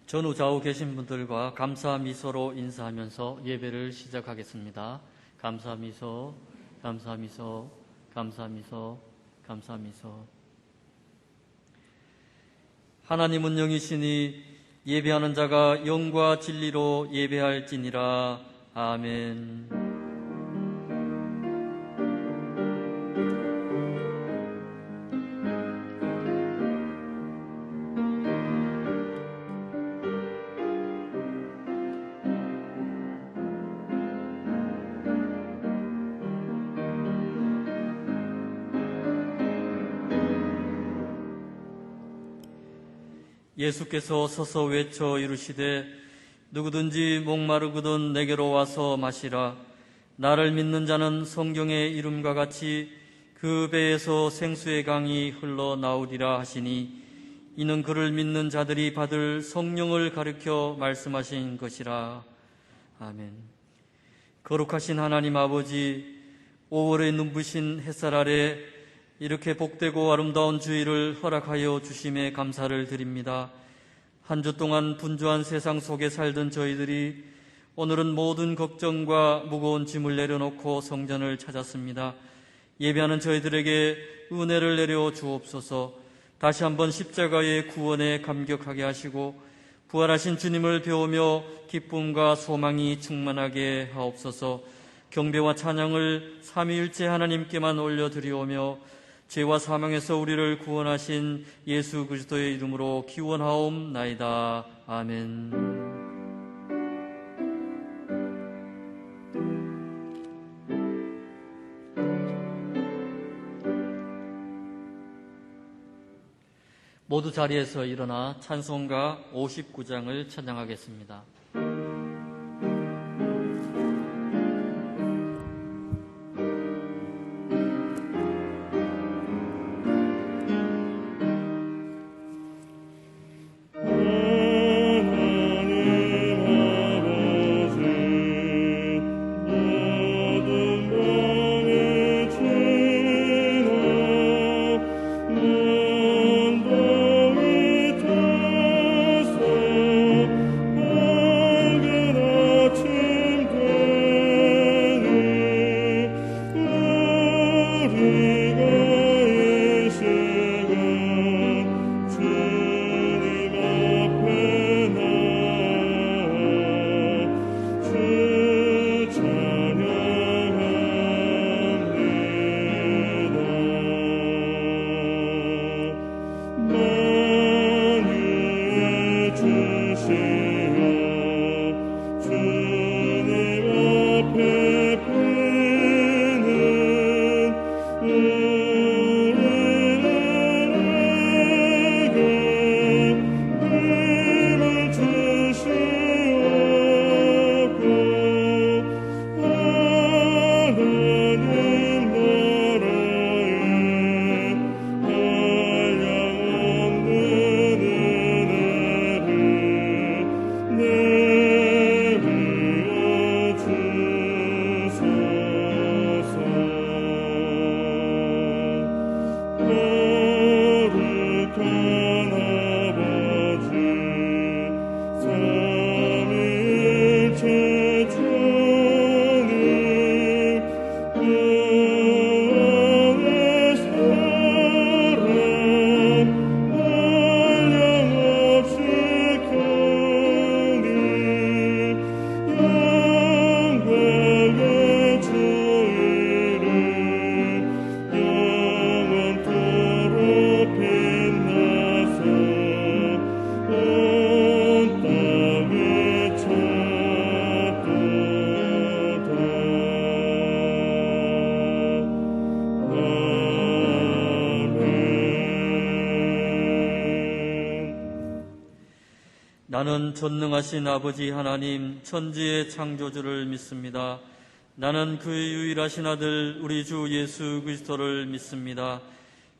전후 좌우 계신 분들과 감사 미소로 인사하면서 예배를 시작하겠습니다. 감사 미소, 감사 미소, 감사 미소, 감사 미소. 하나님은 영이시니 예배하는 자가 영과 진리로 예배할지니라. 아멘. 예수께서 서서 외쳐 이르시되 누구든지 목마르거든 내게로 와서 마시라. 나를 믿는 자는 성경의 이름과 같이 그 배에서 생수의 강이 흘러나오리라 하시니 이는 그를 믿는 자들이 받을 성령을 가리켜 말씀하신 것이라. 아멘. 거룩하신 하나님 아버지, 5월의 눈부신 햇살 아래 이렇게 복되고 아름다운 주일을 허락하여 주심에 감사를 드립니다. 한 주 동안 분주한 세상 속에 살던 저희들이 오늘은 모든 걱정과 무거운 짐을 내려놓고 성전을 찾았습니다. 예배하는 저희들에게 은혜를 내려 주옵소서. 다시 한번 십자가의 구원에 감격하게 하시고 부활하신 주님을 배우며 기쁨과 소망이 충만하게 하옵소서. 경배와 찬양을 삼위일체 하나님께만 올려드리오며 죄와 사망에서 우리를 구원하신 예수 그리스도의 이름으로 기원하옵나이다. 아멘. 모두 자리에서 일어나 찬송가 59장을 찬양하겠습니다. 나는 전능하신 아버지 하나님 천지의 창조주를 믿습니다. 나는 그의 유일하신 아들 우리 주 예수 그리스도를 믿습니다.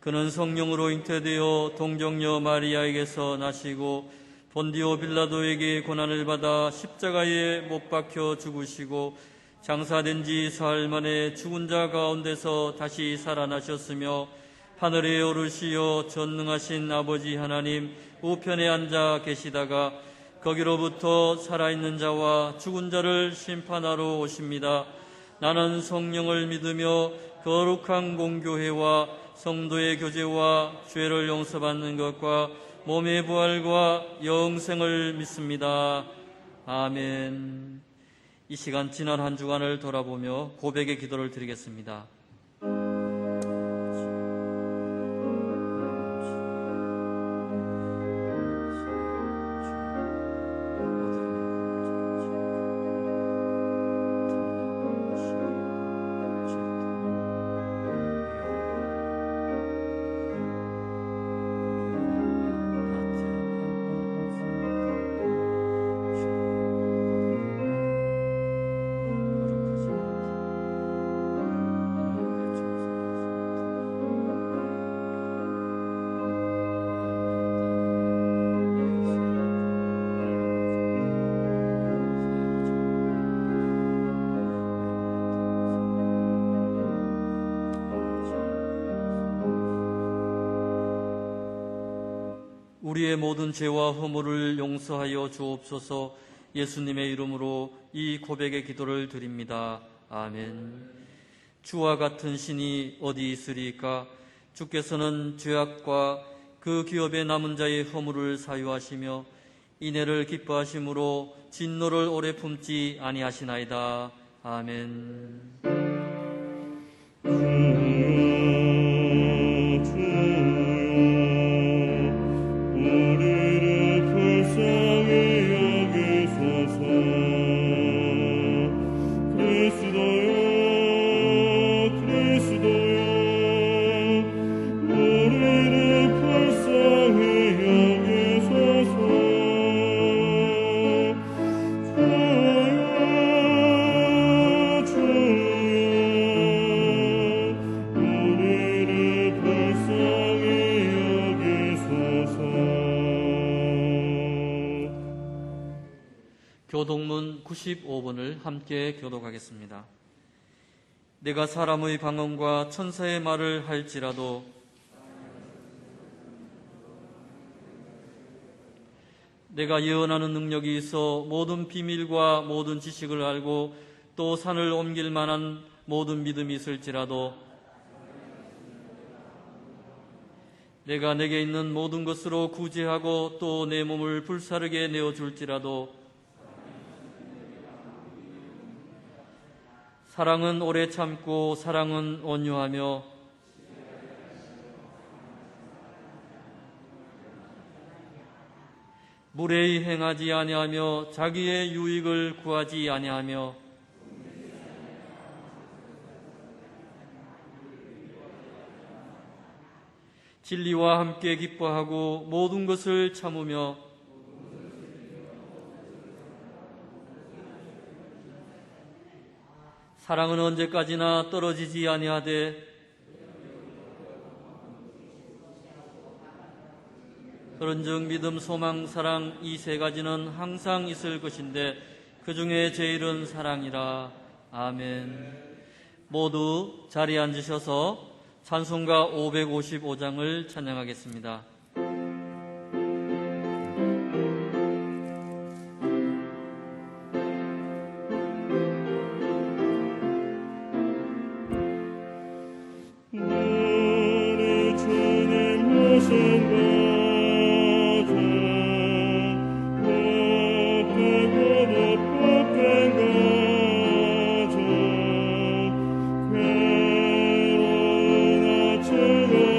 그는 성령으로 잉태되어 동정녀 마리아에게서 나시고 본디오 빌라도에게 고난을 받아 십자가에 못 박혀 죽으시고 장사된 지 사흘 만에 죽은 자 가운데서 다시 살아나셨으며 하늘에 오르시어 전능하신 아버지 하나님 우편에 앉아 계시다가 거기로부터 살아있는 자와 죽은 자를 심판하러 오십니다. 나는 성령을 믿으며 거룩한 공교회와 성도의 교제와 죄를 용서받는 것과 몸의 부활과 영생을 믿습니다. 아멘. 이 시간 지난 한 주간을 돌아보며 고백의 기도를 드리겠습니다. 우리의 모든 죄와 허물을 용서하여 주옵소서. 예수님의 이름으로 이 고백의 기도를 드립니다. 아멘. 주와 같은 신이 어디 있으리까? 주께서는 죄악과 그 기업에 남은 자의 허물을 사유하시며 인애를 기뻐하심으로 진노를 오래 품지 아니하시나이다. 아멘. 교독문 95번을 함께 교독하겠습니다. 내가 사람의 방언과 천사의 말을 할지라도 내가 예언하는 능력이 있어 모든 비밀과 모든 지식을 알고 또 산을 옮길 만한 모든 믿음이 있을지라도 내가 내게 있는 모든 것으로 구제하고 또 내 몸을 불사르게 내어줄지라도 사랑은 오래 참고 사랑은 온유하며 무례히 행하지 아니하며 자기의 유익을 구하지 아니하며 진리와 함께 기뻐하고 모든 것을 참으며 사랑은 언제까지나 떨어지지 아니하되 그런즉 믿음, 소망, 사랑 이 세 가지는 항상 있을 것인데 그 중에 제일은 사랑이라. 아멘. 모두 자리에 앉으셔서 찬송가 555장을 찬양하겠습니다. 괴로운 아침은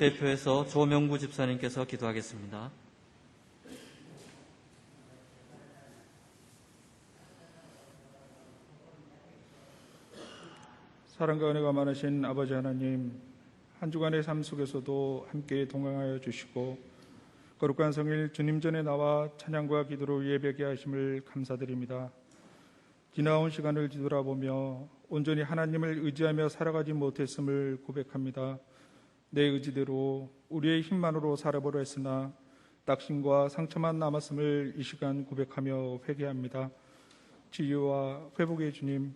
대표해서 조명구 집사님께서 기도하겠습니다. 사랑과 은혜가 많으신 아버지 하나님, 한 주간의 삶 속에서도 함께 동행하여 주시고 거룩한 성일 주님 전에 나와 찬양과 기도로 예배하게 하심을 감사드립니다. 지나온 시간을 뒤돌아보며 온전히 하나님을 의지하며 살아가지 못했음을 고백합니다. 내 의지대로 우리의 힘만으로 살아보려 했으나 낙심과 상처만 남았음을 이 시간 고백하며 회개합니다. 치유와 회복의 주님,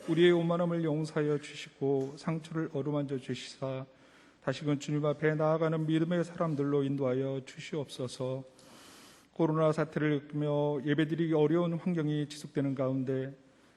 우리의 오만함을 용서하여 주시고 상처를 어루만져 주시사 다시금 주님 앞에 나아가는 믿음의 사람들로 인도하여 주시옵소서. 코로나 사태를 겪으며 예배드리기 어려운 환경이 지속되는 가운데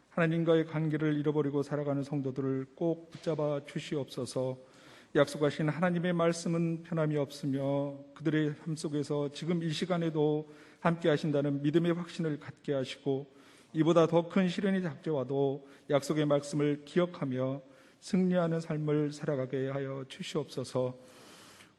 하나님과의 관계를 잃어버리고 살아가는 성도들을 꼭 붙잡아 주시옵소서. 약속하신 하나님의 말씀은 변함이 없으며 그들의 삶 속에서 지금 이 시간에도 함께 하신다는 믿음의 확신을 갖게 하시고 이보다 더 큰 시련이 닥쳐와도 약속의 말씀을 기억하며 승리하는 삶을 살아가게 하여 주시옵소서.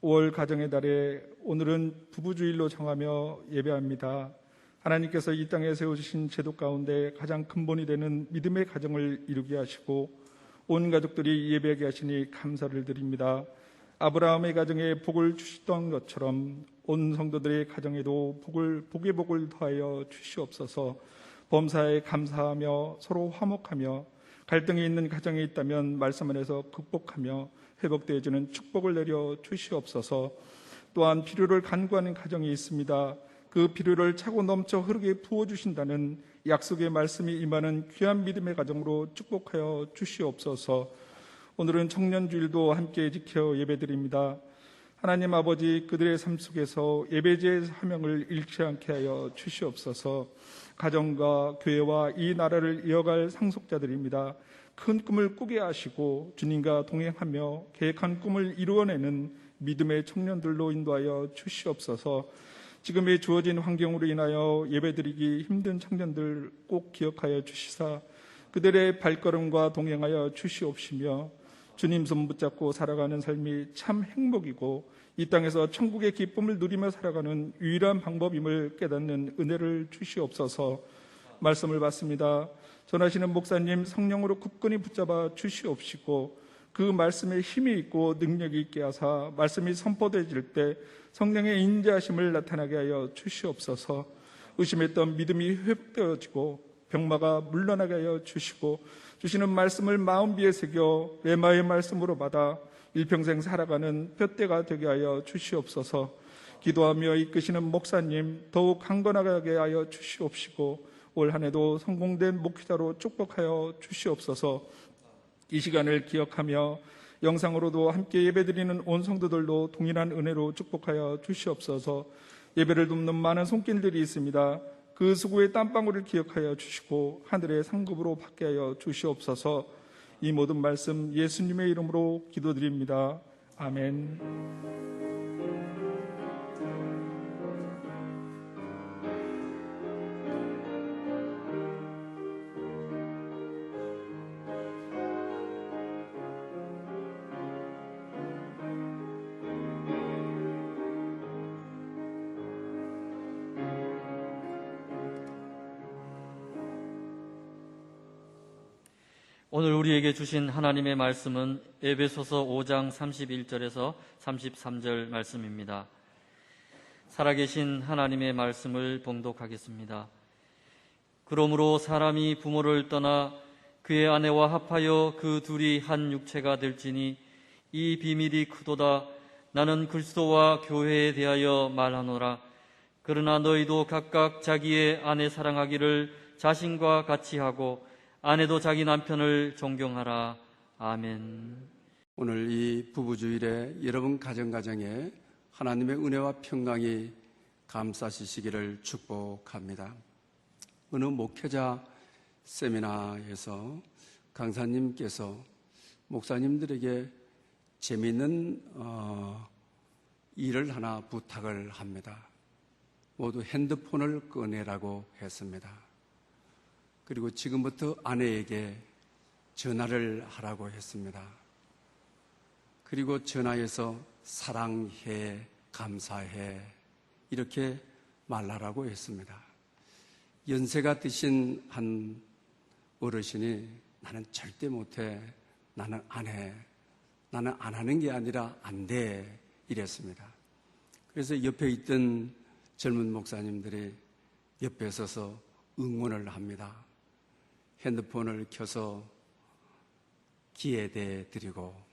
5월 가정의 달에 오늘은 부부주일로 정하며 예배합니다. 하나님께서 이 땅에 세워주신 제도 가운데 가장 근본이 되는 믿음의 가정을 이루게 하시고 온 가족들이 예배하게 하시니 감사를 드립니다. 아브라함의 가정에 복을 주시던 것처럼 온 성도들의 가정에도 복의 복을 더하여 주시옵소서. 범사에 감사하며 서로 화목하며 갈등이 있는 가정이 있다면 말씀 안에서 극복하며 회복되어지는 축복을 내려 주시옵소서. 또한 필요를 간구하는 가정이 있습니다. 그 필요를 차고 넘쳐 흐르게 부어주신다는 약속의 말씀이 임하는 귀한 믿음의 가정으로 축복하여 주시옵소서. 오늘은 청년주일도 함께 지켜 예배드립니다. 하나님 아버지, 그들의 삶 속에서 예배제의 사명을 잃지 않게 하여 주시옵소서. 가정과 교회와 이 나라를 이어갈 상속자들입니다. 큰 꿈을 꾸게 하시고 주님과 동행하며 계획한 꿈을 이루어내는 믿음의 청년들로 인도하여 주시옵소서. 지금의 주어진 환경으로 인하여 예배드리기 힘든 청년들 꼭 기억하여 주시사 그들의 발걸음과 동행하여 주시옵시며 주님 손 붙잡고 살아가는 삶이 참 행복이고 이 땅에서 천국의 기쁨을 누리며 살아가는 유일한 방법임을 깨닫는 은혜를 주시옵소서. 말씀을 받습니다. 전하시는 목사님 성령으로 굳건히 붙잡아 주시옵시고 그 말씀에 힘이 있고 능력이 있게 하사 말씀이 선포되어질 때 성령의 인자하심을 나타나게 하여 주시옵소서. 의심했던 믿음이 회복되어지고 병마가 물러나게 하여 주시고 주시는 말씀을 마음비에 새겨 레마의 말씀으로 받아 일평생 살아가는 푯대가 되게 하여 주시옵소서. 기도하며 이끄시는 목사님 더욱 강건하게 하여 주시옵시고 올 한 해도 성공된 목회자로 축복하여 주시옵소서. 이 시간을 기억하며 영상으로도 함께 예배드리는 온 성도들도 동일한 은혜로 축복하여 주시옵소서. 예배를 돕는 많은 손길들이 있습니다. 그 수고의 땀방울을 기억하여 주시고 하늘의 상급으로 받게 하여 주시옵소서. 이 모든 말씀 예수님의 이름으로 기도드립니다. 아멘. 오늘 우리에게 주신 하나님의 말씀은 에베소서 5장 31절에서 33절 말씀입니다. 살아계신 하나님의 말씀을 봉독하겠습니다. 그러므로 사람이 부모를 떠나 그의 아내와 합하여 그 둘이 한 육체가 될지니 이 비밀이 크도다. 나는 그리스도와 교회에 대하여 말하노라. 그러나 너희도 각각 자기의 아내 사랑하기를 자신과 같이 하고 아내도 자기 남편을 존경하라. 아멘. 오늘 이 부부주일에 여러분 가정에 하나님의 은혜와 평강이 감싸시기를 축복합니다. 어느 목회자 세미나에서 강사님께서 목사님들에게 재미있는 일을 하나 부탁을 합니다. 모두 핸드폰을 꺼내라고 했습니다. 그리고 지금부터 아내에게 전화를 하라고 했습니다. 그리고 전하여서 사랑해, 감사해 이렇게 말하라고 했습니다. 연세가 드신 한 어르신이 나는 절대 못해, 나는 안 해, 나는 안 하는 게 아니라 안 돼 이랬습니다. 그래서 옆에 있던 젊은 목사님들이 옆에 서서 응원을 합니다. 핸드폰을 켜서 귀에 대 드리고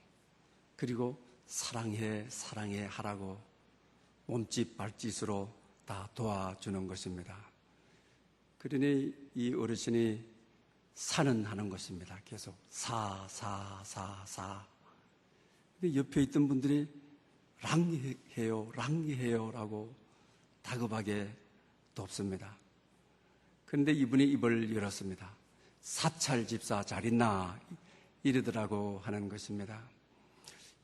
그리고 사랑해 사랑해 하라고 몸짓 발짓으로 다 도와주는 것입니다. 그러니 이 어르신이 사는 하는 것입니다. 계속 사. 근데 옆에 있던 분들이 랑해요 라고 다급하게 돕습니다. 그런데 이분이 입을 열었습니다. 사찰 집사 잘 있나 이러더라고 하는 것입니다.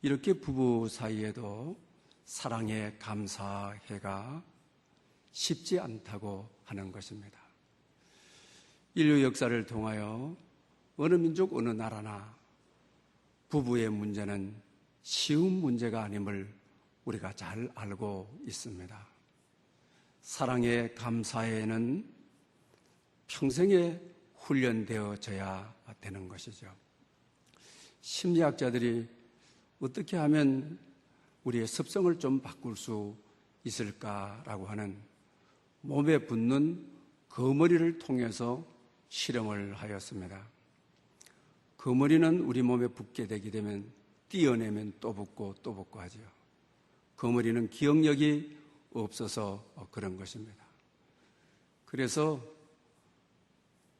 이렇게 부부 사이에도 사랑해 감사해가 쉽지 않다고 하는 것입니다. 인류 역사를 통하여 어느 민족 어느 나라나 부부의 문제는 쉬운 문제가 아님을 우리가 잘 알고 있습니다. 사랑해 감사해는 평생에 훈련되어져야 되는 것이죠. 심리학자들이 어떻게 하면 우리의 습성을 좀 바꿀 수 있을까라고 하는 몸에 붙는 거머리를 통해서 실험을 하였습니다. 거머리는 우리 몸에 붙게 되게 되면 띄어내면 또 붙고 또 붙고 하죠. 거머리는 기억력이 없어서 그런 것입니다. 그래서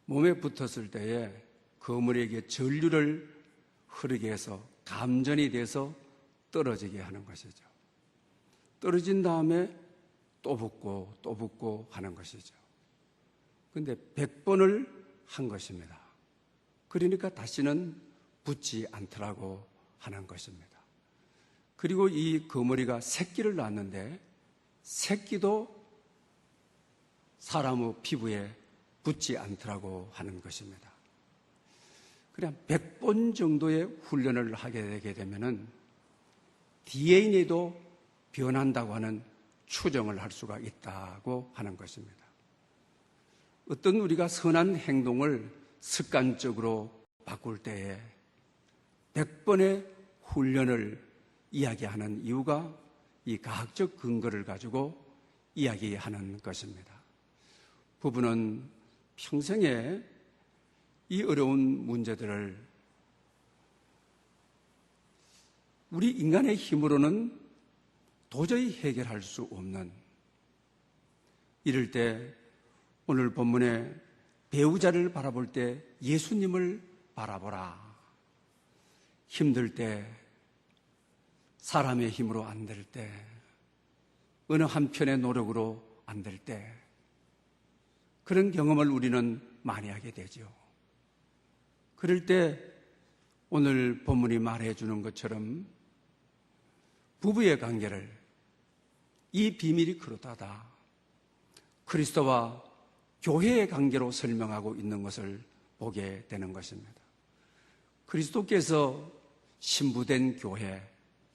몸에 붙었을 때에 거머리에게 전류를 흐르게 해서 감전이 돼서 떨어지게 하는 것이죠. 떨어진 다음에 또 붙고 또 붙고 하는 것이죠. 그런데 100번을 한 것입니다. 그러니까 다시는 붙지 않더라고 하는 것입니다. 그리고 이 거머리가 새끼를 낳았는데 새끼도 사람의 피부에 붙지 않더라고 하는 것입니다. 그냥 100번 정도의 훈련을 하게 되게 되면은 DNA도 변한다고 하는 추정을 할 수가 있다고 하는 것입니다. 어떤 우리가 선한 행동을 습관적으로 바꿀 때에 100번의 훈련을 이야기하는 이유가 이 과학적 근거를 가지고 이야기하는 것입니다. 부부는 평생에 이 어려운 문제들을 우리 인간의 힘으로는 도저히 해결할 수 없는, 이럴 때 오늘 본문에 배우자를 바라볼 때 예수님을 바라보라. 힘들 때, 사람의 힘으로 안 될 때, 어느 한편의 노력으로 안 될 때, 그런 경험을 우리는 많이 하게 되죠. 그럴 때 오늘 본문이 말해주는 것처럼 부부의 관계를, 이 비밀이 그렇다다, 그리스도와 교회의 관계로 설명하고 있는 것을 보게 되는 것입니다. 그리스도께서 신부된 교회,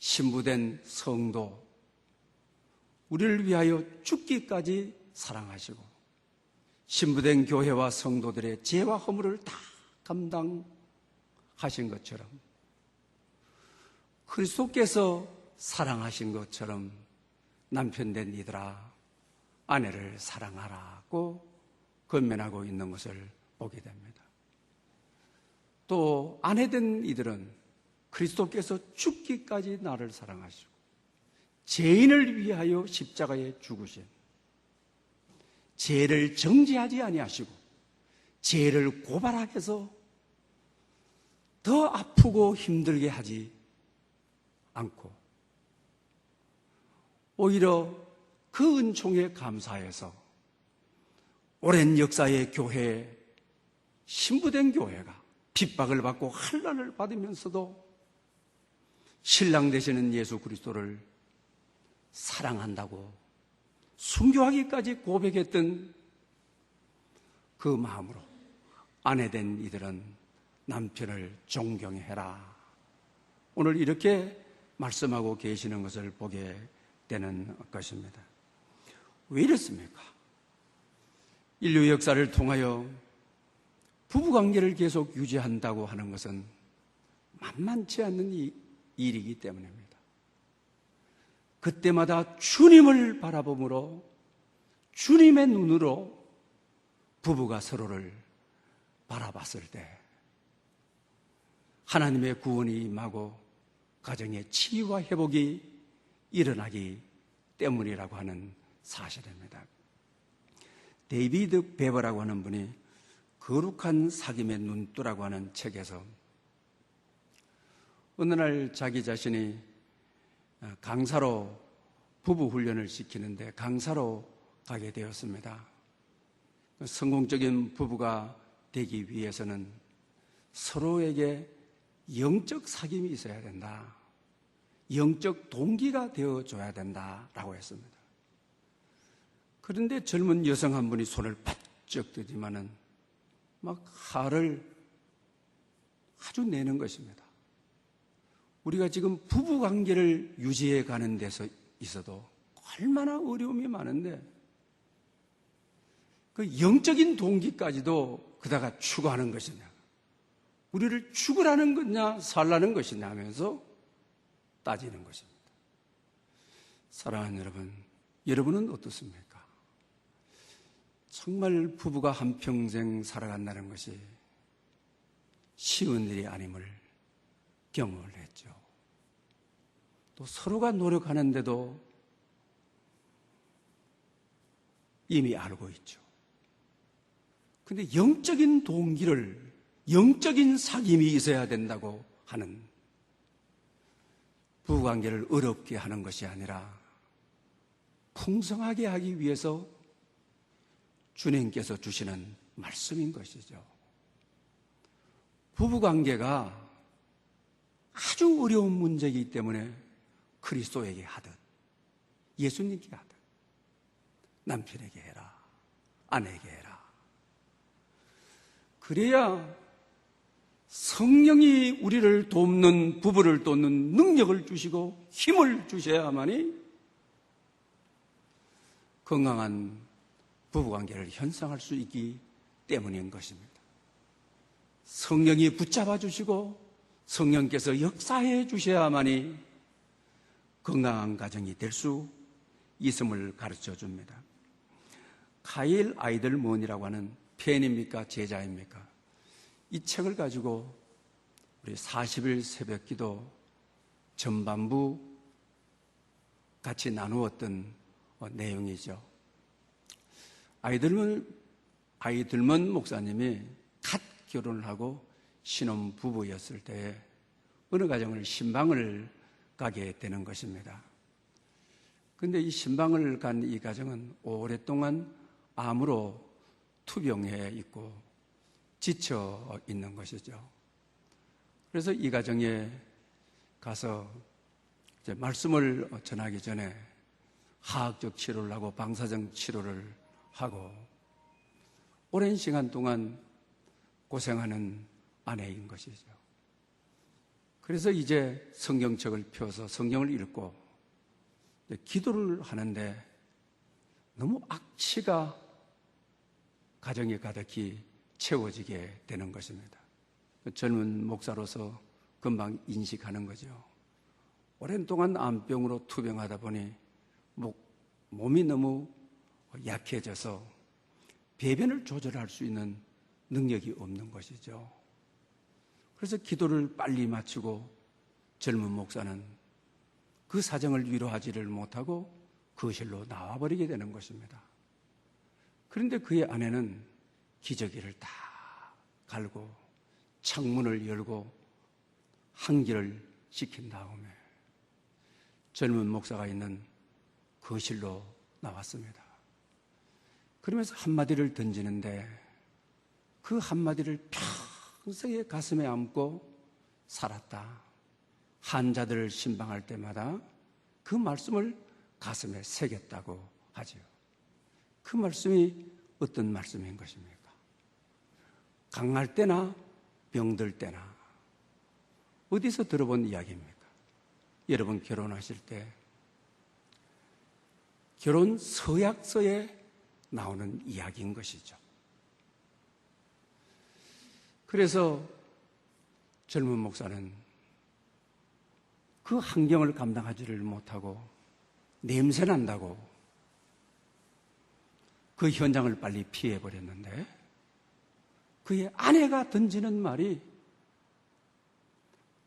신부된 성도, 우리를 위하여 죽기까지 사랑하시고 신부된 교회와 성도들의 죄와 허물을 다 감당하신 것처럼 그리스도께서 사랑하신 것처럼 남편된 이들아 아내를 사랑하라고 권면하고 있는 것을 보게 됩니다. 또 아내된 이들은 그리스도께서 죽기까지 나를 사랑하시고 죄인을 위하여 십자가에 죽으신, 죄를 정죄하지 아니하시고 죄를 고발하게서 더 아프고 힘들게 하지 않고 오히려 그 은총에 감사해서 오랜 역사의 교회, 신부된 교회가 핍박을 받고 환난을 받으면서도 신랑 되시는 예수 그리스도를 사랑한다고 순교하기까지 고백했던 그 마음으로 아내된 이들은 남편을 존경해라. 오늘 이렇게 말씀하고 계시는 것을 보게 되는 것입니다. 왜 이렇습니까? 인류 역사를 통하여 부부관계를 계속 유지한다고 하는 것은 만만치 않는 일이기 때문입니다. 그때마다 주님을 바라봄으로 주님의 눈으로 부부가 서로를 바라봤을 때 하나님의 구원이 임하고 가정의 치유와 회복이 일어나기 때문이라고 하는 사실입니다. 데이비드 베버라고 하는 분이 거룩한 사귐의 눈두라고 하는 책에서 어느 날 자기 자신이 강사로 부부 훈련을 시키는데 강사로 가게 되었습니다. 성공적인 부부가 되기 위해서는 서로에게 영적 사귐이 있어야 된다. 영적 동기가 되어줘야 된다라고 했습니다. 그런데 젊은 여성 한 분이 손을 바쩍 들지만은 막 화를 아주 내는 것입니다. 우리가 지금 부부 관계를 유지해 가는 데서 있어도 얼마나 어려움이 많은데 그 영적인 동기까지도 그다가 추구하는 것이냐, 우리를 죽으라는 거냐 살라는 것이냐 하면서 따지는 것입니다. 사랑하는 여러분, 여러분은 어떻습니까? 정말 부부가 한평생 살아간다는 것이 쉬운 일이 아님을 경험을 했죠. 또 서로가 노력하는데도 이미 알고 있죠. 그런데 영적인 동기를, 영적인 사귐이 있어야 된다고 하는 부부관계를 어렵게 하는 것이 아니라 풍성하게 하기 위해서 주님께서 주시는 말씀인 것이죠. 부부관계가 아주 어려운 문제이기 때문에 그리스도에게 하듯 예수님께 하듯 남편에게 해라, 아내에게 해라. 그래야 성령이 우리를 돕는, 부부를 돕는 능력을 주시고 힘을 주셔야만이 건강한 부부관계를 형성할 수 있기 때문인 것입니다. 성령이 붙잡아 주시고 성령께서 역사해 주셔야만이 건강한 가정이 될 수 있음을 가르쳐 줍니다. 카일 아이들먼이라고 하는 팬입니까? 제자입니까? 이 책을 가지고 우리 40일 새벽기도 전반부 같이 나누었던 내용이죠. 아이들먼 목사님이 갓 결혼을 하고 신혼 부부였을 때에 어느 가정을 신방을 가게 되는 것입니다. 그런데 이 신방을 간 이 가정은 오랫동안 암으로 투병해 있고 지쳐 있는 것이죠. 그래서 이 가정에 가서 이제 말씀을 전하기 전에 화학적 치료를 하고 방사적 치료를 하고 오랜 시간 동안 고생하는 아내인 것이죠. 그래서 이제 성경책을 펴서 성경을 읽고 기도를 하는데 너무 악취가 가정에 가득히 채워지게 되는 것입니다. 젊은 목사로서 금방 인식하는 거죠. 오랜 동안 암병으로 투병하다 보니 몸이 너무 약해져서 배변을 조절할 수 있는 능력이 없는 것이죠. 그래서 기도를 빨리 마치고 젊은 목사는 그 사정을 위로하지를 못하고 거실로 나와버리게 되는 것입니다. 그런데 그의 아내는 기저귀를 다 갈고 창문을 열고 환기를 시킨 다음에 젊은 목사가 있는 거실로 나왔습니다. 그러면서 한마디를 던지는데 그 한마디를 평생에 가슴에 안고 살았다. 환자들을 신방할 때마다 그 말씀을 가슴에 새겼다고 하죠. 그 말씀이 어떤 말씀인 것입니까? 강할 때나 병들 때나 어디서 들어본 이야기입니까? 여러분 결혼하실 때 결혼 서약서에 나오는 이야기인 것이죠. 그래서 젊은 목사는 그 환경을 감당하지를 못하고 냄새 난다고 그 현장을 빨리 피해버렸는데, 그의 아내가 던지는 말이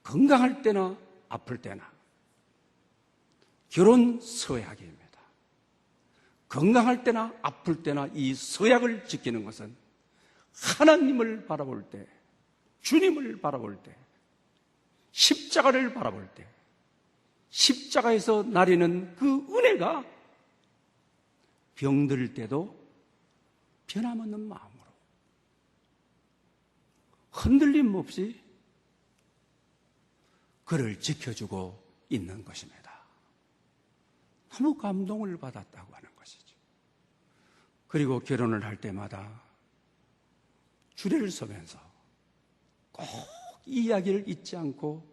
건강할 때나 아플 때나 결혼 서약입니다. 건강할 때나 아플 때나 이 서약을 지키는 것은 하나님을 바라볼 때, 주님을 바라볼 때, 십자가를 바라볼 때, 십자가에서 나리는 그 은혜가 병들 때도 변함없는 마음으로 흔들림 없이 그를 지켜주고 있는 것입니다. 너무 감동을 받았다고 하는 것이죠. 그리고 결혼을 할 때마다 주례를 서면서 꼭 이 이야기를 잊지 않고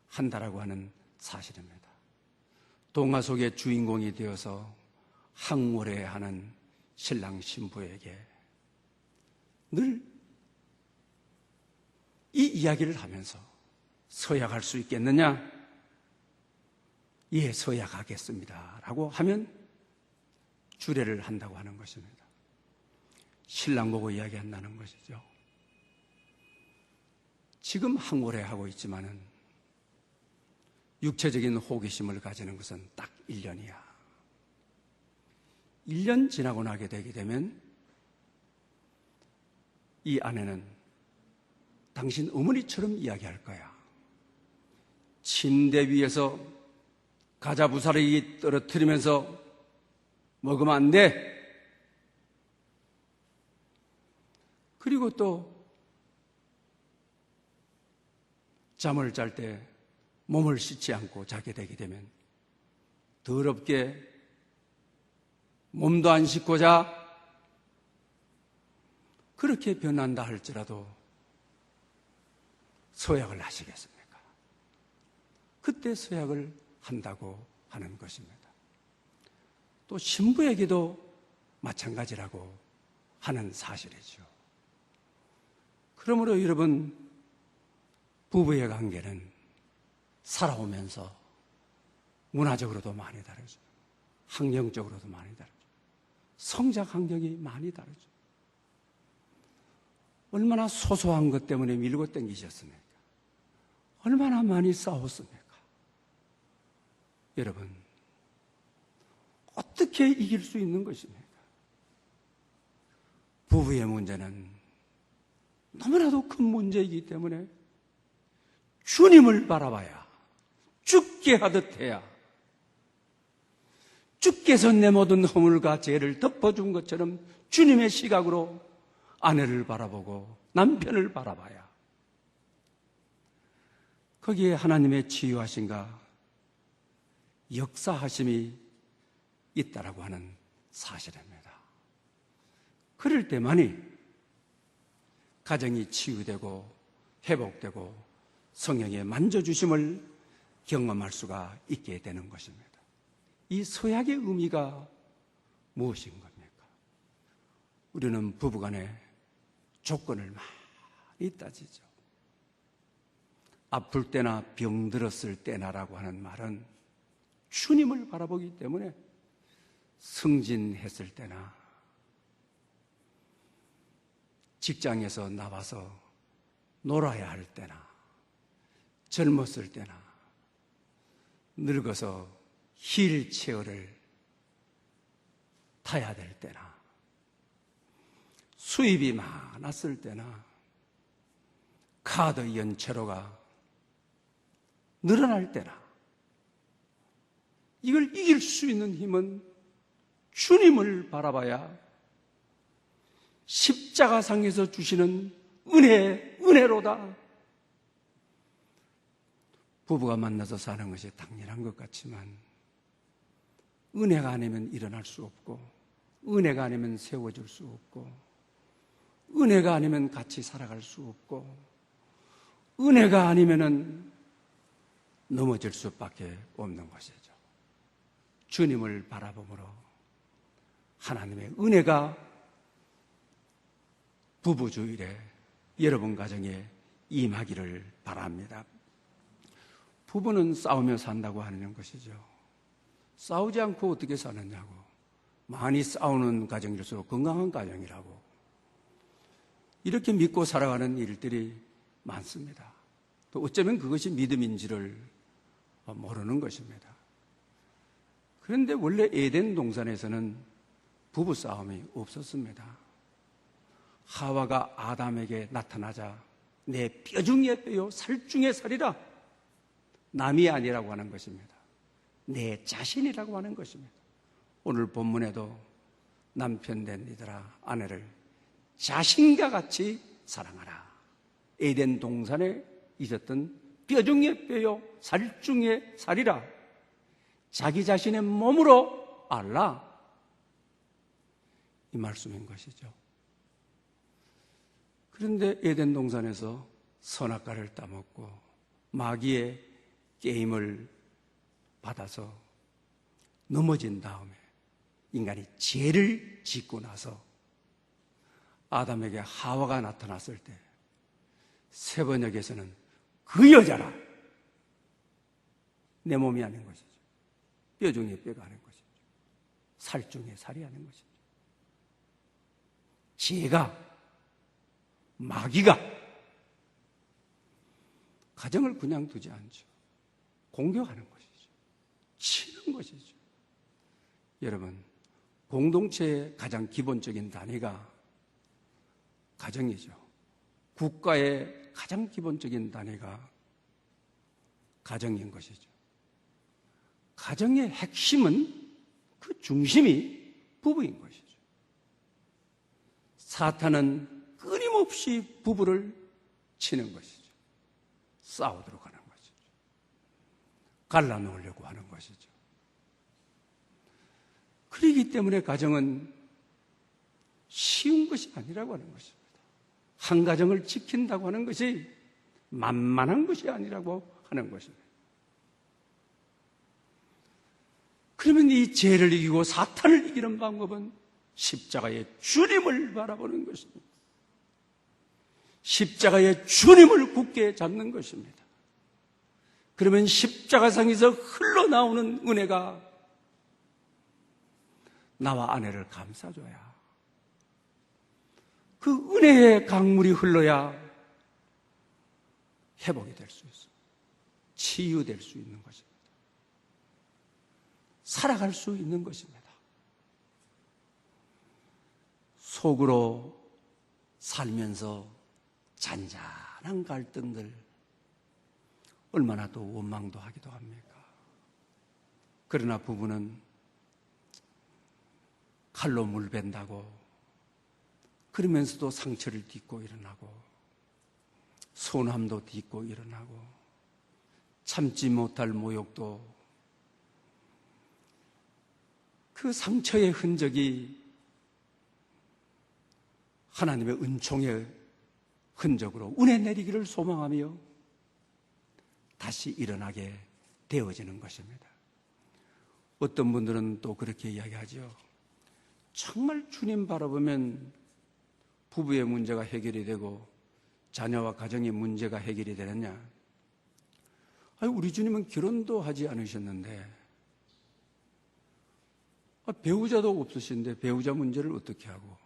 한다라고 하는 사실입니다. 동화 속의 주인공이 되어서 항모래하는 신랑 신부에게 늘 이 이야기를 하면서 서약할 수 있겠느냐? 예, 서약하겠습니다 라고 하면 주례를 한다고 하는 것입니다. 신랑 보고 이야기한다는 것이죠. 지금 항모래하고 있지만은 육체적인 호기심을 가지는 것은 딱 1년이야. 1년 지나고 나게 되게 되면 이 아내는 당신 어머니처럼 이야기할 거야. 침대 위에서 가자 부사르기 떨어뜨리면서 먹으면 안 돼. 그리고 또 잠을 잘 때 몸을 씻지 않고 자게 되게 되면 더럽게 몸도 안 씻고 자. 그렇게 변한다 할지라도 서약을 하시겠습니까? 그때 서약을 한다고 하는 것입니다. 또 신부에게도 마찬가지라고 하는 사실이죠. 그러므로 여러분, 부부의 관계는 살아오면서 문화적으로도 많이 다르죠. 환경적으로도 많이 다르죠. 성장 환경이 많이 다르죠. 얼마나 소소한 것 때문에 밀고 당기셨습니까? 얼마나 많이 싸웠습니까? 여러분, 어떻게 이길 수 있는 것입니까? 부부의 문제는 너무나도 큰 문제이기 때문에 주님을 바라봐야, 죽게 하듯 해야, 주께서 내 모든 허물과 죄를 덮어준 것처럼 주님의 시각으로 아내를 바라보고 남편을 바라봐야 거기에 하나님의 치유하심과 역사하심이 있다라고 하는 사실입니다. 그럴 때만이 가정이 치유되고 회복되고 성령의 만져주심을 경험할 수가 있게 되는 것입니다. 이 서약의 의미가 무엇인 겁니까? 우리는 부부간에 조건을 많이 따지죠. 아플 때나 병들었을 때나라고 하는 말은 주님을 바라보기 때문에 승진했을 때나 직장에서 나와서 놀아야 할 때나 젊었을 때나 늙어서 휠체어를 타야 될 때나 수입이 많았을 때나 카드 연체료가 늘어날 때나 이걸 이길 수 있는 힘은 주님을 바라봐야 십자가상에서 주시는 은혜로다. 부부가 만나서 사는 것이 당연한 것 같지만 은혜가 아니면 일어날 수 없고 은혜가 아니면 세워줄 수 없고 은혜가 아니면 같이 살아갈 수 없고 은혜가 아니면은 넘어질 수밖에 없는 것이죠. 주님을 바라봄으로 하나님의 은혜가 부부주일에 여러분 가정에 임하기를 바랍니다. 부부는 싸우며 산다고 하는 것이죠. 싸우지 않고 어떻게 사느냐고. 많이 싸우는 가정일수록 건강한 가정이라고. 이렇게 믿고 살아가는 일들이 많습니다. 또 어쩌면 그것이 믿음인지를 모르는 것입니다. 그런데 원래 에덴 동산에서는 부부싸움이 없었습니다. 하와가 아담에게 나타나자 내 뼈 중에 뼈요 살 중에 살이라, 남이 아니라고 하는 것입니다. 내 자신이라고 하는 것입니다. 오늘 본문에도 남편 된 이들아 아내를 자신과 같이 사랑하라. 에덴 동산에 있었던 뼈 중에 뼈요 살 중에 살이라, 자기 자신의 몸으로 알라, 이 말씀인 것이죠. 그런데 에덴 동산에서 선악과를 따먹고 마귀의 게임을 받아서 넘어진 다음에 인간이 죄를 짓고 나서 아담에게 하와가 나타났을 때 세번역에서는 그 여자라, 내 몸이 아닌 것이죠. 뼈 중에 뼈가 아닌 것이죠. 살 중에 살이 아닌 것이죠. 죄가, 마귀가 가정을 그냥 두지 않죠. 공격하는 것이죠. 치는 것이죠. 여러분, 공동체의 가장 기본적인 단위가 가정이죠. 국가의 가장 기본적인 단위가 가정인 것이죠. 가정의 핵심은, 그 중심이 부부인 것이죠. 사탄은 끊임없이 부부를 치는 것이죠. 싸우도록 하는 것이죠. 갈라놓으려고 하는 것이죠. 그렇기 때문에 가정은 쉬운 것이 아니라고 하는 것입니다. 한 가정을 지킨다고 하는 것이 만만한 것이 아니라고 하는 것입니다. 그러면 이 죄를 이기고 사탄을 이기는 방법은 십자가의 주님을 바라보는 것입니다. 십자가의 주님을 굳게 잡는 것입니다. 그러면 십자가상에서 흘러나오는 은혜가 나와 아내를 감싸줘야, 그 은혜의 강물이 흘러야 회복이 될 수 있습니다. 치유될 수 있는 것입니다. 살아갈 수 있는 것입니다. 속으로 살면서 잔잔한 갈등들, 얼마나 또 원망도 하기도 합니까? 그러나 부부는 칼로 물 벤다고 그러면서도 상처를 딛고 일어나고 소남도 딛고 일어나고 참지 못할 모욕도, 그 상처의 흔적이 하나님의 은총의 흔적으로 은혜 내리기를 소망하며 다시 일어나게 되어지는 것입니다. 어떤 분들은 또 그렇게 이야기하죠. 정말 주님 바라보면 부부의 문제가 해결이 되고 자녀와 가정의 문제가 해결이 되느냐? 아니, 우리 주님은 결혼도 하지 않으셨는데, 배우자도 없으신데 배우자 문제를 어떻게 하고,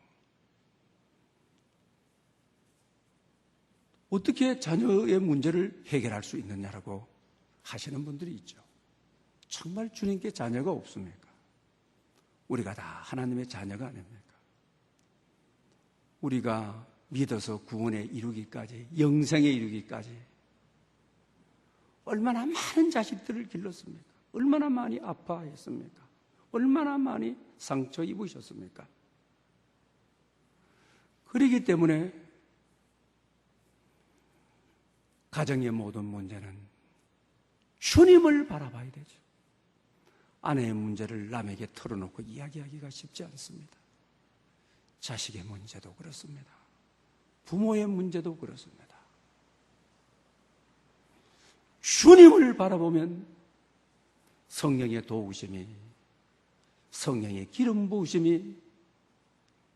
어떻게 자녀의 문제를 해결할 수 있느냐라고 하시는 분들이 있죠. 정말 주님께 자녀가 없습니까? 우리가 다 하나님의 자녀가 아닙니까? 우리가 믿어서 구원에 이르기까지, 영생에 이르기까지 얼마나 많은 자식들을 길렀습니까? 얼마나 많이 아파했습니까? 얼마나 많이 상처 입으셨습니까? 그렇기 때문에 가정의 모든 문제는 주님을 바라봐야 되죠. 아내의 문제를 남에게 털어놓고 이야기하기가 쉽지 않습니다. 자식의 문제도 그렇습니다. 부모의 문제도 그렇습니다. 주님을 바라보면 성령의 도우심이, 성령의 기름 부으심이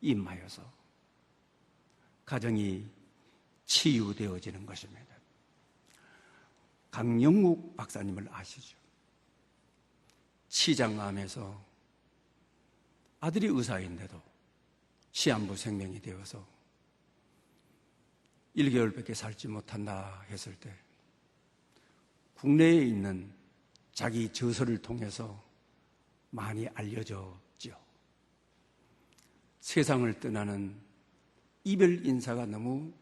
임하여서 가정이 치유되어지는 것입니다. 강영욱 박사님을 아시죠? 치장암에서 아들이 의사인데도 시한부 생명이 되어서 1개월밖에 살지 못한다 했을 때 국내에 있는 자기 저서를 통해서 많이 알려졌죠. 세상을 떠나는 이별 인사가 너무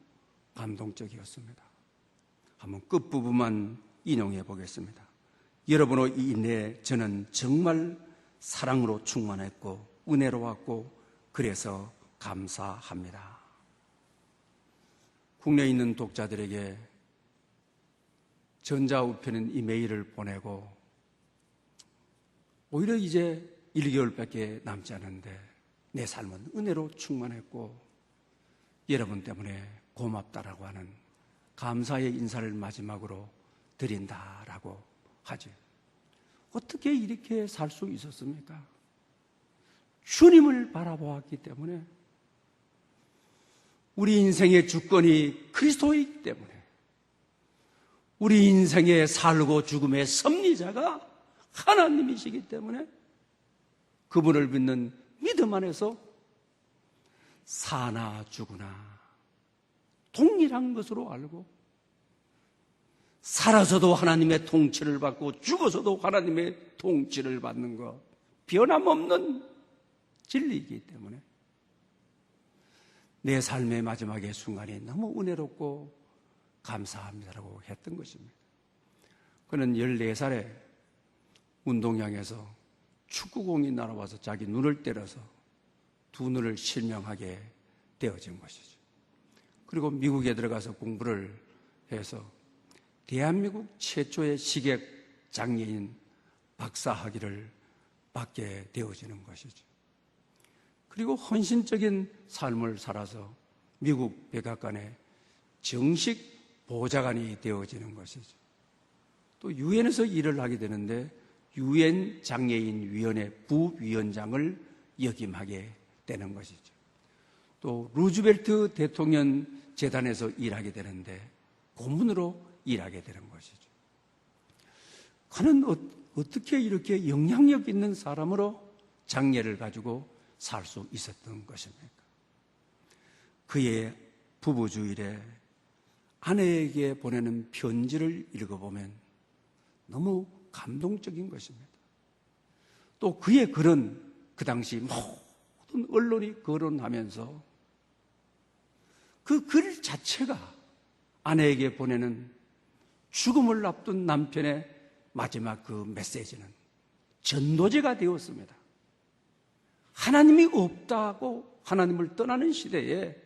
감동적이었습니다. 한번 끝부분만 인용해 보겠습니다. 여러분의 이 인내에 저는 정말 사랑으로 충만했고 은혜로웠고 그래서 감사합니다. 국내에 있는 독자들에게 전자우편인 이메일을 보내고 오히려 이제 1개월밖에 남지 않은데 내 삶은 은혜로 충만했고 여러분 때문에 고맙다라고 하는 감사의 인사를 마지막으로 드린다라고 하죠. 어떻게 이렇게 살 수 있었습니까? 주님을 바라보았기 때문에, 우리 인생의 주권이 그리스도이기 때문에, 우리 인생의 살고 죽음의 섭리자가 하나님이시기 때문에 그분을 믿는 믿음 안에서 사나 죽으나 동일한 것으로 알고, 살아서도 하나님의 통치를 받고 죽어서도 하나님의 통치를 받는 것, 변함없는 진리이기 때문에 내 삶의 마지막의 순간이 너무 은혜롭고 감사합니다라고 했던 것입니다. 그는 14살에 운동장에서 축구공이 날아와서 자기 눈을 때려서 두 눈을 실명하게 되어진 것이죠. 그리고 미국에 들어가서 공부를 해서 대한민국 최초의 시각 장애인 박사학위를 받게 되어지는 것이죠. 그리고 헌신적인 삶을 살아서 미국 백악관의 정식 보좌관이 되어지는 것이죠. 또 유엔에서 일을 하게 되는데 유엔 장애인 위원회 부위원장을 역임하게 되는 것이죠. 또 루즈벨트 대통령 재단에서 일하게 되는데 고문으로 일하게 되는 것이죠. 그는 어떻게 이렇게 영향력 있는 사람으로 장애를 가지고 살 수 있었던 것입니까? 그의 부부주일에 아내에게 보내는 편지를 읽어보면 너무 감동적인 것입니다. 또 그의 글은 그 당시 모든 언론이 거론하면서 그 글 자체가 아내에게 보내는 죽음을 앞둔 남편의 마지막 그 메시지는 전도제가 되었습니다. 하나님이 없다고 하나님을 떠나는 시대에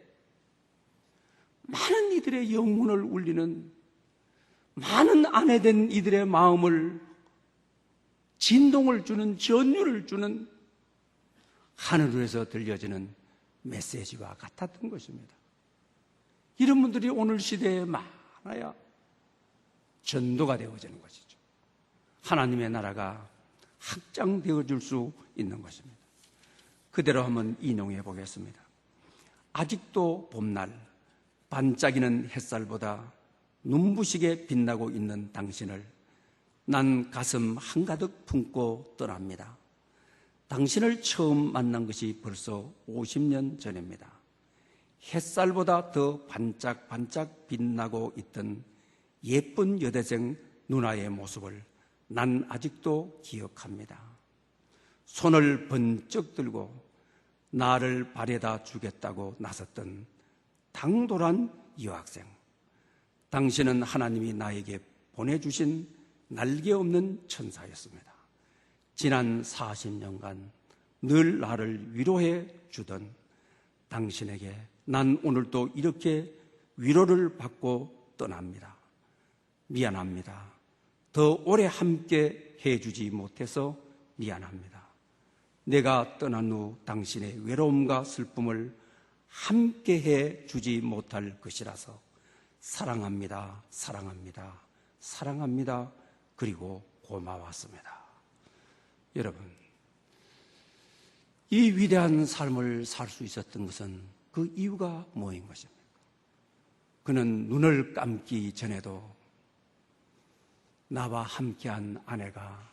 많은 이들의 영혼을 울리는, 많은 아내된 이들의 마음을 진동을 주는, 전율을 주는 하늘에서 들려지는 메시지와 같았던 것입니다. 이런 분들이 오늘 시대에 많아야 전도가 되어지는 것이죠. 하나님의 나라가 확장되어질 수 있는 것입니다. 그대로 한번 인용해 보겠습니다. 아직도 봄날 반짝이는 햇살보다 눈부시게 빛나고 있는 당신을 난 가슴 한가득 품고 떠납니다. 당신을 처음 만난 것이 벌써 50년 전입니다. 햇살보다 더 반짝반짝 빛나고 있던 예쁜 여대생 누나의 모습을 난 아직도 기억합니다. 손을 번쩍 들고 나를 발에다 주겠다고 나섰던 당돌한 여학생. 당신은 하나님이 나에게 보내주신 날개 없는 천사였습니다. 지난 40년간 늘 나를 위로해 주던 당신에게 난 오늘도 이렇게 위로를 받고 떠납니다. 미안합니다. 더 오래 함께 해주지 못해서 미안합니다. 내가 떠난 후 당신의 외로움과 슬픔을 함께 해주지 못할 것이라서 사랑합니다. 사랑합니다. 사랑합니다. 그리고 고마웠습니다. 여러분, 이 위대한 삶을 살 수 있었던 것은 그 이유가 뭐인 것입니까? 그는 눈을 감기 전에도 나와 함께한 아내가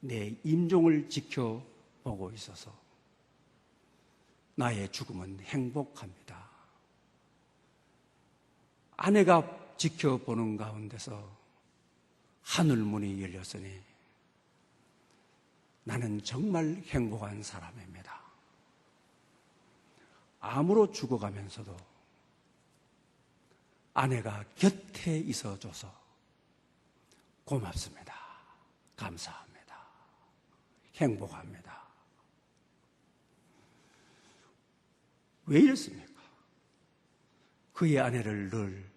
내 임종을 지켜보고 있어서 나의 죽음은 행복합니다. 아내가 지켜보는 가운데서 하늘문이 열렸으니 나는 정말 행복한 사람입니다. 암으로 죽어가면서도 아내가 곁에 있어줘서 고맙습니다. 감사합니다. 행복합니다. 왜 이랬습니까? 그의 아내를 늘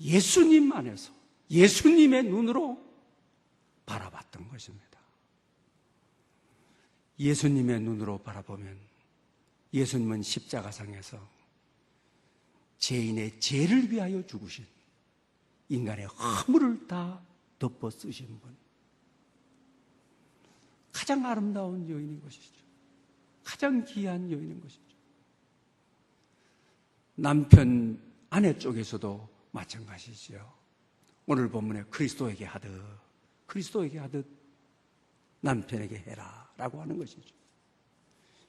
예수님 안에서 예수님의 눈으로 바라봤던 것입니다. 예수님의 눈으로 바라보면 예수님은 십자가상에서 죄인의 죄를 위하여 죽으신 인간의 허물을 다 덮어 쓰신 분, 가장 아름다운 여인인 것이죠. 가장 귀한 여인인 것이죠. 남편 아내 쪽에서도 마찬가지지요. 오늘 본문에 그리스도에게 하듯 남편에게 해라 라고 하는 것이죠.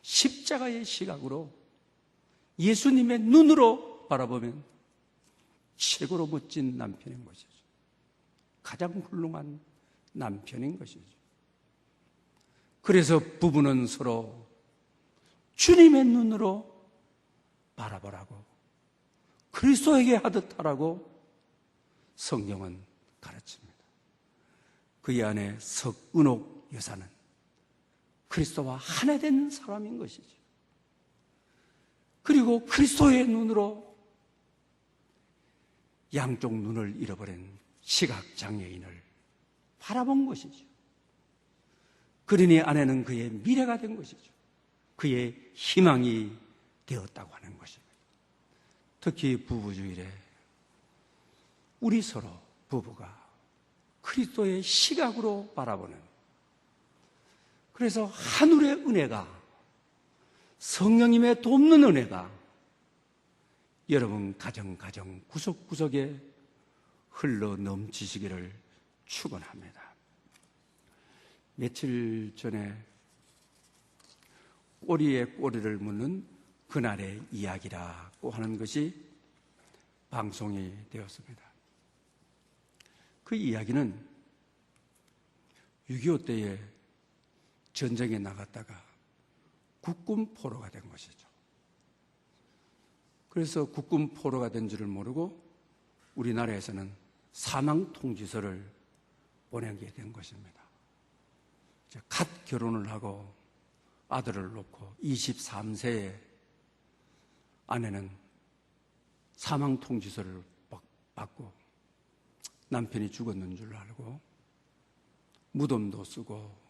십자가의 시각으로 예수님의 눈으로 바라보면 최고로 멋진 남편인 것이죠. 가장 훌륭한 남편인 것이죠. 그래서 부부는 서로 주님의 눈으로 바라보라고, 그리스도에게 하듯 하라고 성경은 가르칩니다. 그의 아내 석은옥 여사는 그리스도와 하나 된 사람인 것이죠. 그리고 그리스도의 눈으로 양쪽 눈을 잃어버린 시각장애인을 바라본 것이죠. 그러니 아내는 그의 미래가 된 것이죠. 그의 희망이 되었다고 하는 것입니다. 특히 부부주일에 우리 서로 부부가 그리스도의 시각으로 바라보는, 그래서 하늘의 은혜가, 성령님의 돕는 은혜가 여러분 가정 구석구석에 흘러 넘치시기를 축원합니다. 며칠 전에 꼬리에 꼬리를 묻는 그날의 이야기라고 하는 것이 방송이 되었습니다. 그 이야기는 6.25 때에 전쟁에 나갔다가 국군 포로가 된 것이죠. 그래서 국군 포로가 된 줄을 모르고 우리나라에서는 사망 통지서를 보내게 된 것입니다. 갓 결혼을 하고 아들을 놓고 23세에 아내는 사망 통지서를 받고 남편이 죽었는 줄 알고 무덤도 쓰고,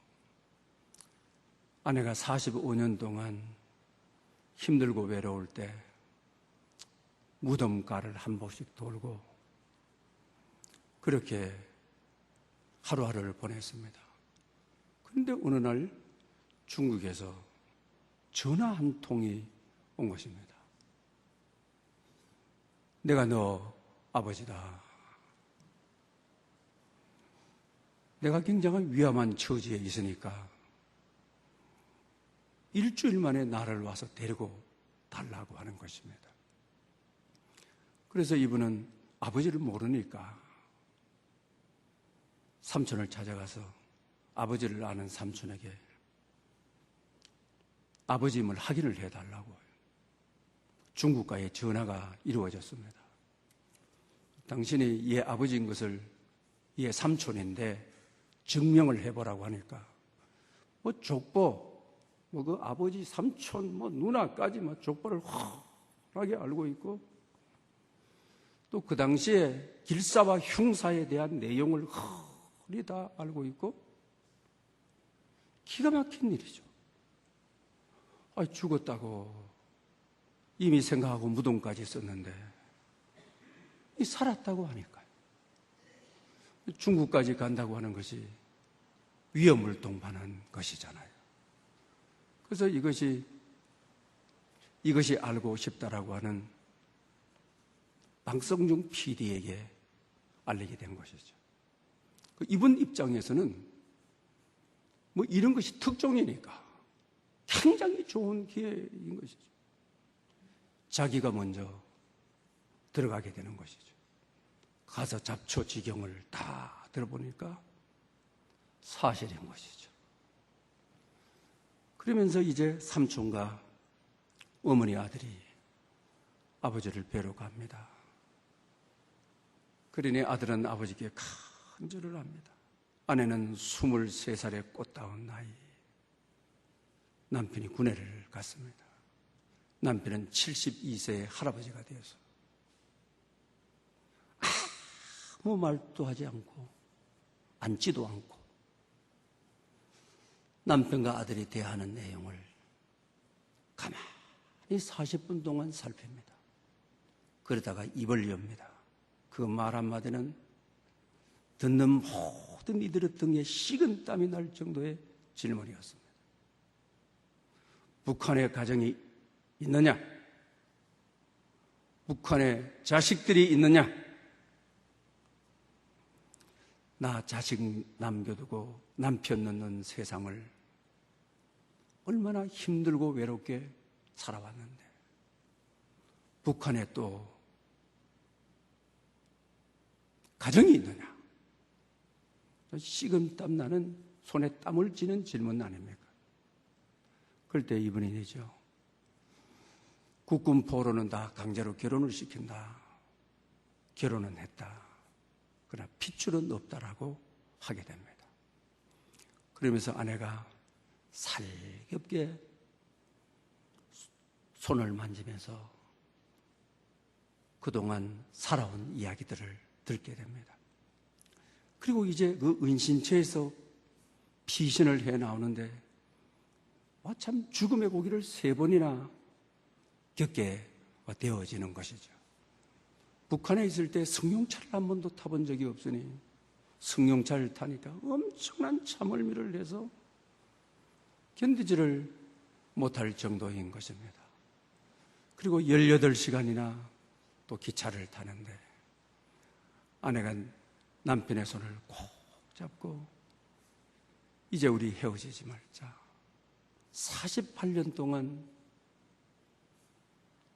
아내가 45년 동안 힘들고 외로울 때 무덤가를 한 번씩 돌고 그렇게 하루하루를 보냈습니다. 그런데 어느 날 중국에서 전화 한 통이 온 것입니다. 내가 너 아버지다. 내가 굉장히 위험한 처지에 있으니까 일주일 만에 나를 와서 데리고 달라고 하는 것입니다. 그래서 이분은 아버지를 모르니까 삼촌을 찾아가서 아버지를 아는 삼촌에게 아버지임을 확인을 해달라고 중국과의 전화가 이루어졌습니다. 당신이 얘 아버지인 것을 얘 삼촌인데 증명을 해보라고 하니까 족보, 그 아버지, 삼촌, 누나까지 족보를 확하게 알고 있고, 또 그 당시에 길사와 흉사에 대한 내용을 헐리 다 알고 있고, 기가 막힌 일이죠. 죽었다고 이미 생각하고 무덤까지 썼는데 살았다고 하니까요. 중국까지 간다고 하는 것이 위험을 동반한 것이잖아요. 그래서 이것이 알고 싶다라고 하는 방성중 PD에게 알리게 된 것이죠. 이분 입장에서는 뭐 이런 것이 특종이니까 굉장히 좋은 기회인 것이죠. 자기가 먼저 들어가게 되는 것이죠. 가서 잡초지경을 다 들어보니까 사실인 것이죠. 그러면서 이제 삼촌과 어머니 아들이 아버지를 뵈러 갑니다. 그러니 아들은 아버지께 간절을 합니다. 아내는 23살의 꽃다운 나이. 남편이 군회를 갔습니다. 남편은 72세의 할아버지가 되어서 아무 말도 하지 않고 앉지도 않고 남편과 아들이 대화하는 내용을 가만히 40분 동안 살핍니다. 그러다가 입을 엽니다. 그 말 한마디는 듣는 모든 이들의 등에 식은 땀이 날 정도의 질문이었습니다. 북한에 가정이 있느냐? 북한에 자식들이 있느냐? 나 자식 남겨두고 남편 낳는 세상을 얼마나 힘들고 외롭게 살아왔는데 북한에 또 가정이 있느냐? 식은땀 나는 손에 땀을 쥐는 질문 아닙니까? 그럴 때 이분이 되죠. 국군 포로는 다 강제로 결혼을 시킨다. 결혼은 했다. 그러나 핏줄은 없다라고 하게 됩니다. 그러면서 아내가 살겹게 손을 만지면서 그동안 살아온 이야기들을 듣게 됩니다. 그리고 이제 그 은신처에서 피신을 해 나오는데 참 죽음의 고기를 3번이나 겪게 되어지는 것이죠. 북한에 있을 때 승용차를 한 번도 타본 적이 없으니 승용차를 타니까 엄청난 참을미를 해서 견디지를 못할 정도인 것입니다. 그리고 18시간이나 또 기차를 타는데 아내가 남편의 손을 꼭 잡고 이제 우리 헤어지지 말자. 48년 동안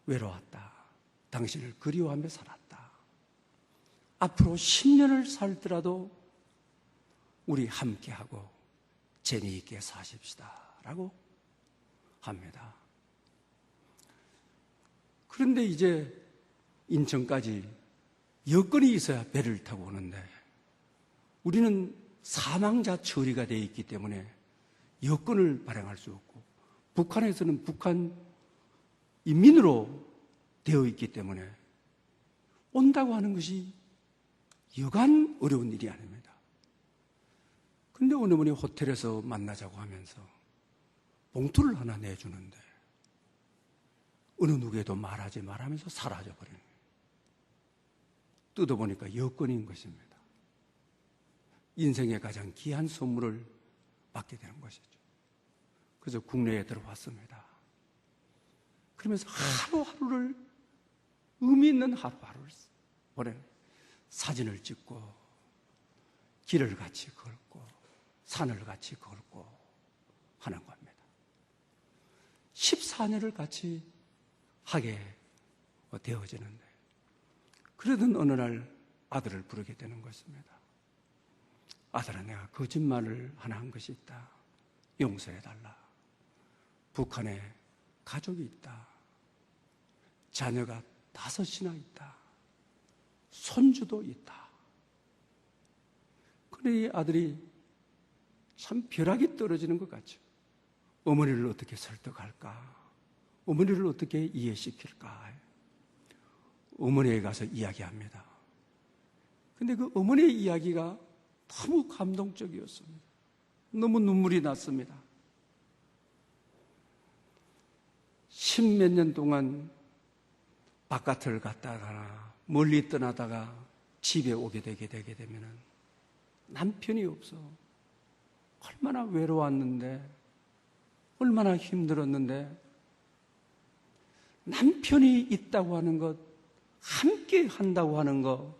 외로웠다. 당신을 그리워하며 살았다. 앞으로 10년을 살더라도 우리 함께하고 재미있게 사십시다. 라고 합니다. 그런데 이제 인천까지 여건이 있어야 배를 타고 오는데 우리는 사망자 처리가 되어 있기 때문에 여건을 발행할 수 없고 북한에서는 북한 인민으로 되어 있기 때문에 온다고 하는 것이 여간 어려운 일이 아닙니다. 근데 어느 분이 호텔에서 만나자고 하면서 봉투를 하나 내주는데 어느 누구에도 말하지 말하면서 사라져버리는 거예요. 뜯어보니까 여권인 것입니다. 인생의 가장 귀한 선물을 받게 되는 것이죠. 그래서 국내에 들어왔습니다. 그러면서 하루하루를 의미 있는 하루하루를 보내는 사진을 찍고 길을 같이 걷고 산을 같이 걷고 하는 겁니다. 14년을 같이 하게 되어지는데 그러던 어느 날 아들을 부르게 되는 것입니다. 아들아, 내가 거짓말을 하나 한 것이 있다. 용서해달라. 북한에 가족이 있다. 자녀가 5이나 있다. 손주도 있다. 그런데 이 아들이 참 벼락이 떨어지는 것 같죠. 어머니를 어떻게 설득할까? 어머니를 어떻게 이해시킬까? 어머니에 가서 이야기합니다. 근데 그 어머니의 이야기가 너무 감동적이었습니다. 너무 눈물이 났습니다. 10몇 년 동안 바깥을 갔다가 멀리 떠나다가 집에 오게 되면 남편이 없어. 얼마나 외로웠는데, 얼마나 힘들었는데, 남편이 있다고 하는 것, 함께 한다고 하는 것,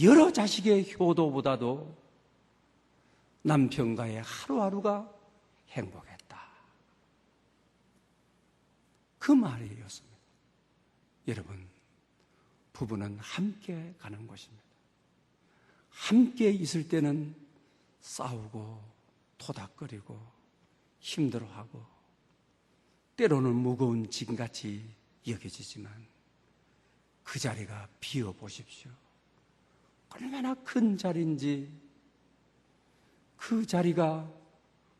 여러 자식의 효도보다도 남편과의 하루하루가 행복했다. 그 말이었습니다. 여러분, 부부는 함께 가는 것입니다. 함께 있을 때는 싸우고 토닥거리고 힘들어하고 때로는 무거운 짐같이 여겨지지만 그 자리가 비워보십시오. 얼마나 큰 자리인지, 그 자리가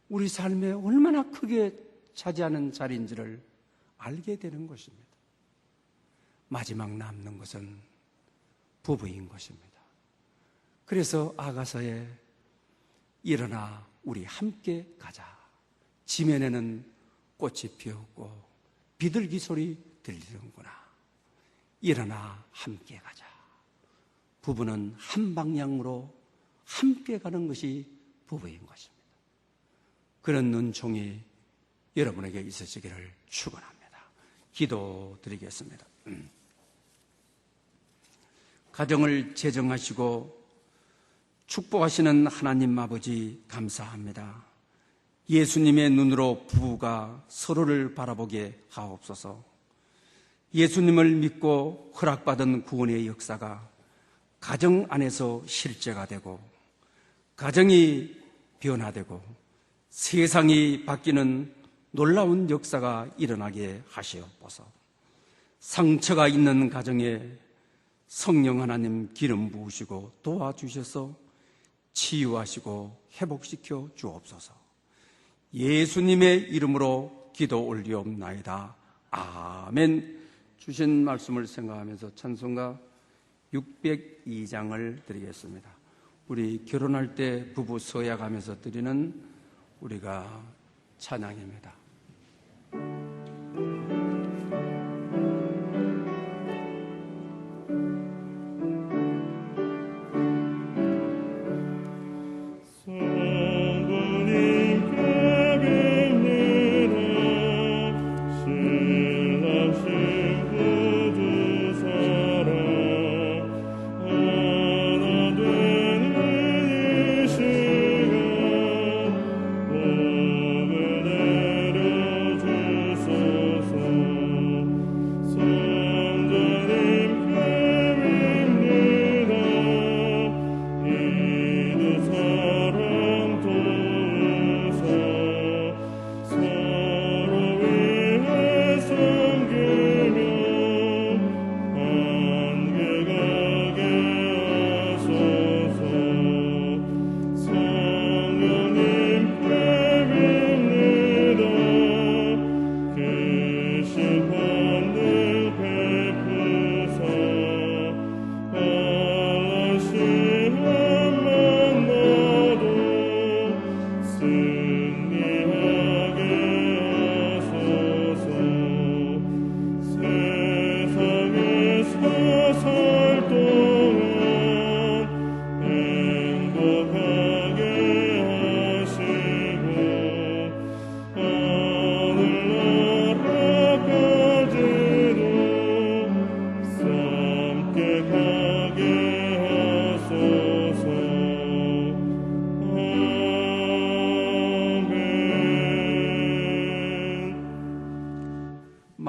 우리 삶에 얼마나 크게 차지하는 자리인지를 알게 되는 것입니다. 마지막 남는 것은 부부인 것입니다. 그래서 아가서에 일어나 우리 함께 가자. 지면에는 꽃이 피었고 비둘기 소리 들리는구나. 일어나 함께 가자. 부부는 한 방향으로 함께 가는 것이 부부인 것입니다. 그런 눈총이 여러분에게 있으시기를 축원합니다. 기도드리겠습니다. 가정을 재정하시고 축복하시는 하나님 아버지 감사합니다. 예수님의 눈으로 부부가 서로를 바라보게 하옵소서. 예수님을 믿고 허락받은 구원의 역사가 가정 안에서 실제가 되고 가정이 변화되고 세상이 바뀌는 놀라운 역사가 일어나게 하시옵소서. 상처가 있는 가정에 성령 하나님 기름 부으시고 도와주셔서 치유하시고 회복시켜 주옵소서. 예수님의 이름으로 기도 올리옵나이다. 아멘. 주신 말씀을 생각하면서 찬송가 602장을 드리겠습니다. 우리 결혼할 때 부부 서약하면서 드리는 우리가 찬양입니다.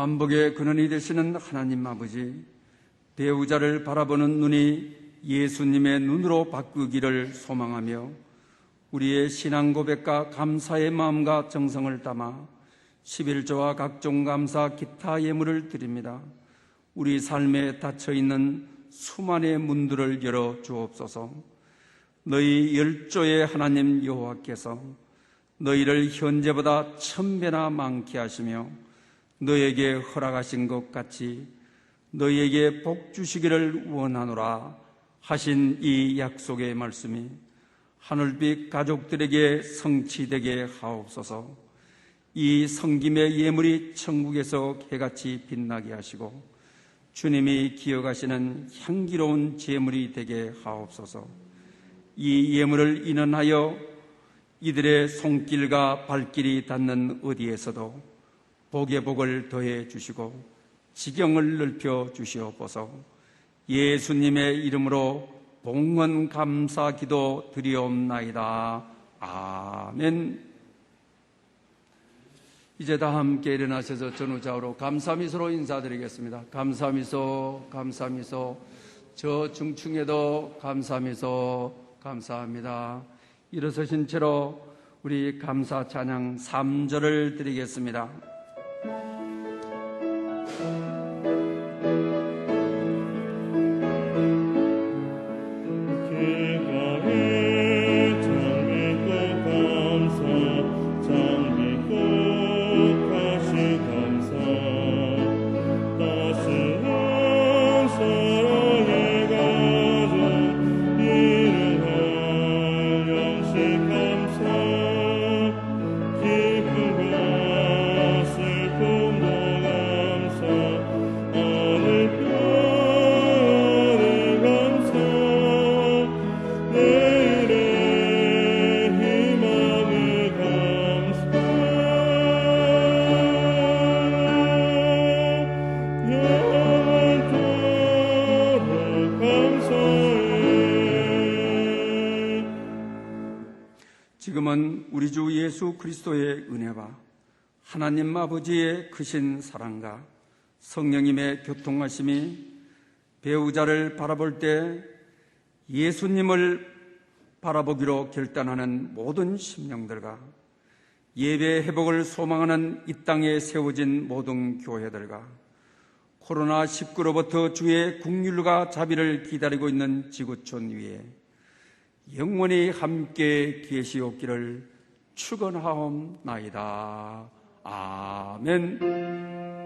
만복의 근원이 되시는 하나님 아버지, 배우자를 바라보는 눈이 예수님의 눈으로 바꾸기를 소망하며 우리의 신앙 고백과 감사의 마음과 정성을 담아 11조와 각종 감사 기타 예물을 드립니다. 우리 삶에 닫혀있는 수많은 문들을 열어 주옵소서. 너희 열조의 하나님 여호와께서 너희를 현재보다 1000배나 많게 하시며 너에게 허락하신 것 같이 너희에게 복 주시기를 원하노라 하신 이 약속의 말씀이 하늘빛 가족들에게 성취되게 하옵소서. 이 성김의 예물이 천국에서 해같이 빛나게 하시고 주님이 기억하시는 향기로운 제물이 되게 하옵소서. 이 예물을 인원하여 이들의 손길과 발길이 닿는 어디에서도 복의 복을 더해 주시고 지경을 넓혀 주시옵소서. 예수님의 이름으로 봉헌 감사 기도 드리옵나이다. 아멘. 이제 다 함께 일어나셔서 전후좌우로 감사미소로 인사드리겠습니다. 감사미소, 감사미소. 저 중층에도 감사미소, 감사합니다. 일어서신 채로 우리 감사 찬양 3절을 드리겠습니다. 지금은 우리 주 예수 그리스도의 은혜와 하나님 아버지의 크신 사랑과 성령님의 교통하심이 배우자를 바라볼 때 예수님을 바라보기로 결단하는 모든 심령들과 예배 회복을 소망하는 이 땅에 세워진 모든 교회들과 코로나19로부터 주의 긍휼과 자비를 기다리고 있는 지구촌 위에 영원히 함께 계시옵기를 축원하옵나이다. 아멘.